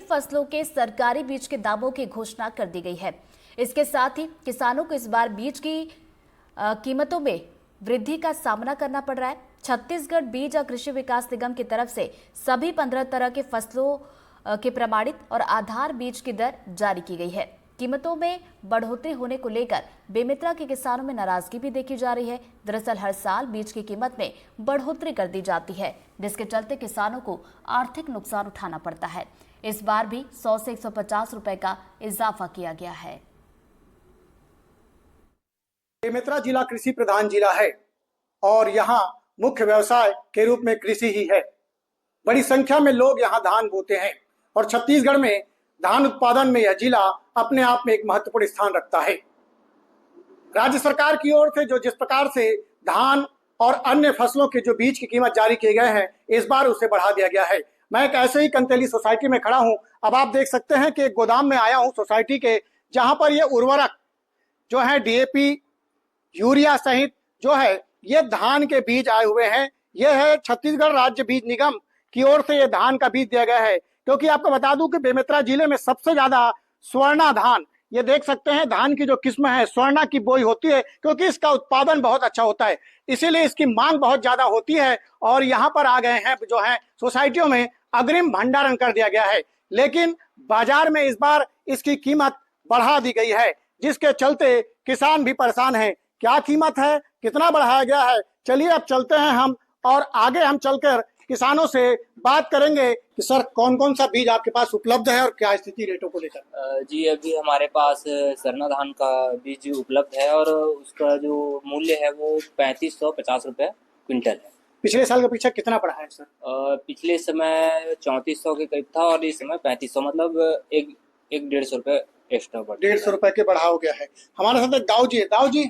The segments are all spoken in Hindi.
फसलों के सरकारी बीज के दामों की घोषणा कर दी गई है। इसके साथ ही किसानों को इस बार बीज की कीमतों में वृद्धि का सामना करना पड़ रहा है। छत्तीसगढ़ बीज और कृषि विकास निगम की तरफ से सभी 15 तरह के फसलों के प्रमाणित और आधार बीज की दर जारी की गई है। कीमतों में बढ़ोतरी होने को लेकर बेमित्रा के किसानों में नाराजगी भी देखी जा रही है। दरअसल हर साल बीज की कीमत में बढ़ोतरी कर दी जाती है, जिसके चलते किसानों को आर्थिक नुकसान उठाना पड़ता है। इस बार भी 100 से 150 रुपए का इजाफा किया गया है। बेमेतरा जिला कृषि प्रधान जिला है और यहाँ मुख्य व्यवसाय के रूप में कृषि ही है। बड़ी संख्या में लोग यहाँ धान बोते हैं और छत्तीसगढ़ में धान उत्पादन में यह जिला अपने आप में एक महत्वपूर्ण स्थान रखता है। राज्य सरकार की ओर से जो जिस प्रकार से धान और अन्य फसलों के जो बीज की कीमत जारी किए गए हैं, इस बार उसे बढ़ा दिया गया है। मैं एक ऐसे ही कंतेली सोसाइटी में खड़ा हूं। अब आप देख सकते हैं कि एक गोदाम में आया हूं सोसाइटी के, जहां पर ये उर्वरक जो है डीएपी, यूरिया सहित जो है ये धान के बीज आए हुए हैं। ये है छत्तीसगढ़ राज्य बीज निगम की ओर से ये धान का बीज दिया गया है। क्योंकि आपको बता दूं कि बेमेतरा जिले में सबसे ज्यादा स्वर्णा धान, ये देख सकते हैं धान की जो किस्म है स्वर्णा की बोई होती है, क्योंकि इसका उत्पादन बहुत अच्छा होता है, इसीलिए इसकी मांग बहुत ज्यादा होती है। और यहाँ पर आ गए हैं जो है सोसाइटियों में अग्रिम भंडारण कर दिया गया है। लेकिन बाजार में इस बार इसकी कीमत बढ़ा दी गई है, जिसके चलते किसान भी परेशान हैं। क्या कीमत है, कितना बढ़ाया गया है, चलिए अब चलते हैं हम और आगे हम चलकर किसानों से बात करेंगे कि सर कौन कौन सा बीज आपके पास उपलब्ध है और क्या स्थिति रेटों को लेकर। जी अभी हमारे पास सरना धान का बीज उपलब्ध है और उसका जो मूल्य है वो 3550 रुपये क्विंटल है। पिछले साल के पीछे कितना बढ़ा है सर? पिछले समय 3400 के करीब था और इस समय 3500, मतलब एक 150 रुपये एक्स्ट्रा बढ़ 150 रुपए के बढ़ा हो गया है। हमारे साथ एक दाऊ जी है। दाऊ जी,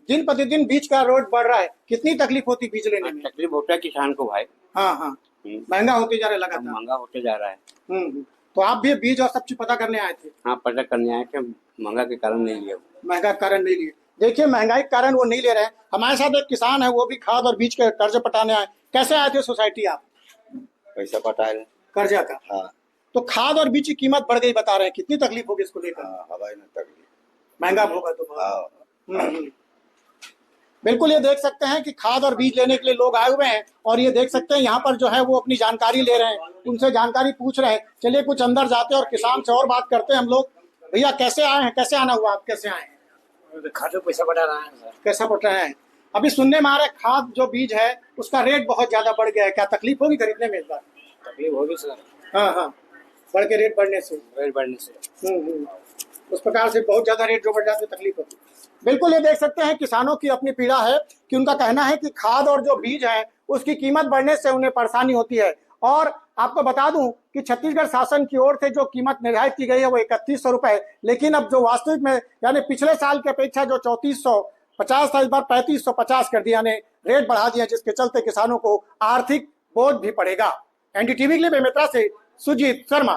दिन प्रतिदिन बीज का रेट बढ़ रहा है, कितनी तकलीफ होती बीज लेने में? तकलीफ होता है किसान को भाई। हाँ, महंगा होते जा रहा है लगातार। महंगा होते जा रहा है। तो आप भी बीज और सब चीज पता करने आए थे? हाँ, पता करने आए थे, महंगा के कारण नहीं लिया। महंगा कारण नहीं लिए। देखिए महंगाई के कारण वो नहीं ले रहे हैं। हमारे साथ एक किसान है, वो भी खाद और बीज के कर्ज पटाने आए। कैसे आए थे सोसाइटी आप? पैसा पटा है कर्जा का। हाँ। तो खाद और बीज की कीमत बढ़ गई बता रहे हैं, कितनी तकलीफ होगी इसको लेकर? हवाई में तकलीफ, महंगा होगा तो। बिल्कुल, ये देख सकते हैं कि खाद और बीज लेने के लिए लोग आए हुए हैं और ये देख सकते हैं यहाँ पर जो है वो अपनी जानकारी ले रहे हैं, उनसे जानकारी पूछ रहे हैं। चलिए कुछ अंदर जाते हैं और किसान से और बात करते हैं हम लोग। भैया कैसे आए हैं, कैसे आना हुआ, आप कैसे आए हैं? खाद पैसा पटा रहा है सर। कैसा पट रहे हैं? अभी सुनने में आ रहा है खाद जो बीज है उसका रेट बहुत ज्यादा बढ़ गया है, क्या तकलीफ होगी खरीदने में इस बार? तकलीफ होगी सर। हाँ, बढ़ के रेट बढ़ने से। उस प्रकार से बहुत ज्यादा रेट जो बढ़ जाते तकलीफ होती। बिल्कुल, ये देख सकते हैं किसानों की अपनी पीड़ा है कि उनका कहना है कि खाद और जो बीज है उसकी कीमत बढ़ने से उन्हें परेशानी होती है। और आपको बता दूं कि छत्तीसगढ़ शासन की ओर से जो कीमत निर्धारित की गई है वो 3100 रुपए, लेकिन अब जो वास्तविक में यानी पिछले साल की अपेक्षा जो 3450 था, इस बार 3550 कर दिया, यानी रेट बढ़ा दिया, जिसके चलते किसानों को आर्थिक बोझ भी पड़ेगा। एनडीटीवी के लिए बेमेतरा से सुजीत शर्मा।